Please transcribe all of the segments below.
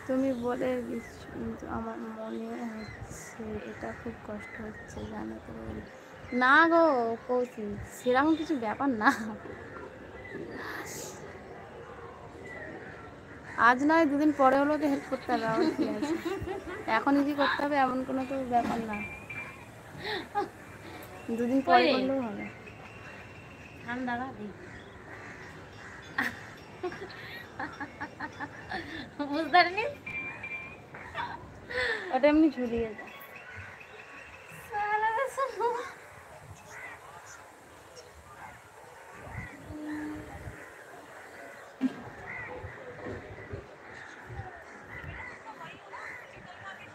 তুমি বলে দিচ্ছ, কিন্তু আমার মনে হচ্ছে এটা খুব কষ্ট হচ্ছে, জানো তো বৌদি। না গো কৌশিক, সেরকম কিছু ব্যাপার না। আজ নয়, দুদিন পরে হলেও তো হেল্প করতে হবে, আবার কি আছে, এখনই যে করতে হবে এমন কোনো তো ব্যাপার না, দুদিন পরে করলেও হবে। ঠান্ডা বুঝতে পারিনি, ওটা এমনি ঝুলিয়ে যায়।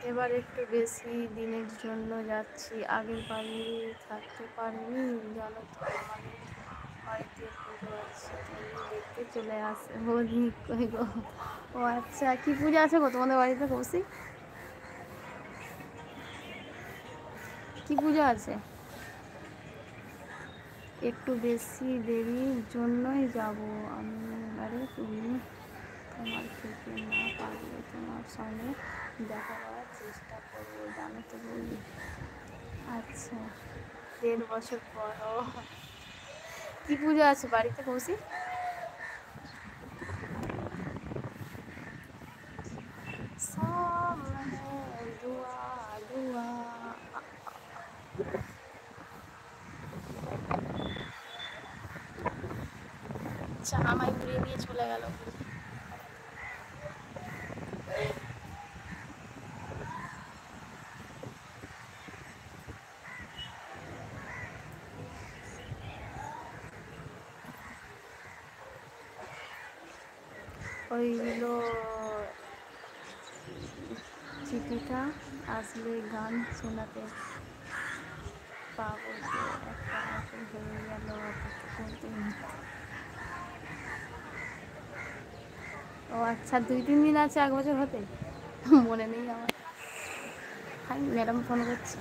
এবার একটু বেশি দিনের জন্য যাচ্ছি, আগের বাড়ি থাকতে পারিনি, জানো তো আমাদের বাড়িতে পুজো আছে, তুমি দেখতে চলে আসে বৌদি কই গো। ও আচ্ছা, কি পুজো আছে গো তোমাদের বাড়িতে কৌশিক? কি পুজো আছে? একটু বেশি দেরির জন্যই যাব আমি, এবারে তুমি তোমার থেকে না পারলে তোমার সঙ্গে দেখা করার চেষ্টা করবো, জানো তো বৌদি। আচ্ছা, 1.5 বছর পর। ও, কি পুজো আছে বাড়িতে কৌশিক? সামনে দুয়া দুয়া। আচ্ছা, আমায় ঘুরিয়ে নিয়ে চলে গেল। ওইগুলো চিঠিটা আসলে গান শোনাতে পাবো যে 1 বছর হয়ে গেল অপেক্ষা করতে। ও আচ্ছা, 2-3 দিন আছে 1 বছর হতে, মনে নেই আমার। হাই, ম্যাডাম ফোন করছে।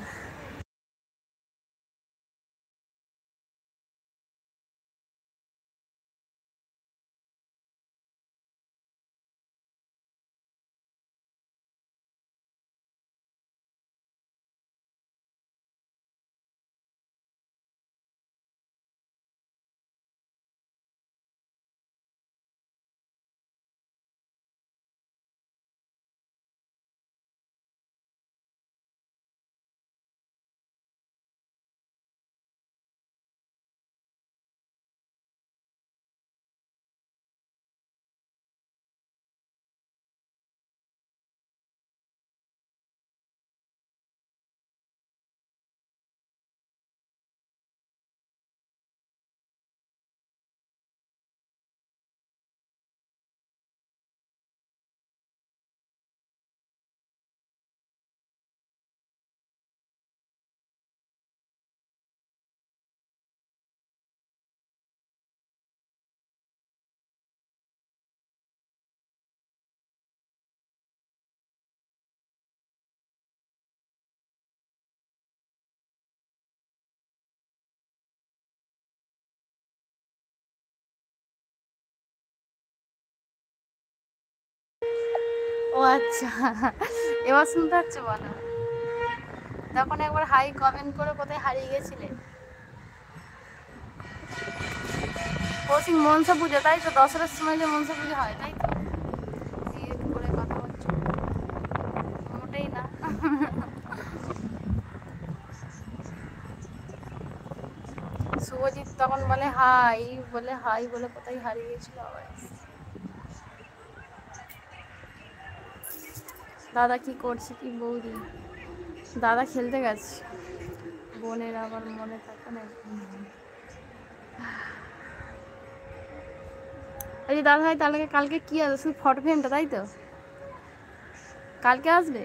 ও আচ্ছা, এবার শুনতে পাচ্ছ? বলো, তখন একবার হাই কমেন্ট করে কোথায় হারিয়ে গেছিলে। কৌশিক, মনসা পুজো তাই তো? দশরার সময় যে মনসা পুজো হয় তাই তো? জিজ্ঞেস করে কথা বলছো? মোটেই না। শুভজিৎ তখন বলে হাই, বলে হাই বলে কোথায় হারিয়ে গেছিল আবার। দাদা কি করছে? কি বৌদি? দাদা খেলতে গেছে, বোনের আবার মনে থাকে না। এই দাদা ভাই, তাহলে কালকে কি আছে? শুধু ফটো ফ্রেমটা তাই তো? কালকে আসবে?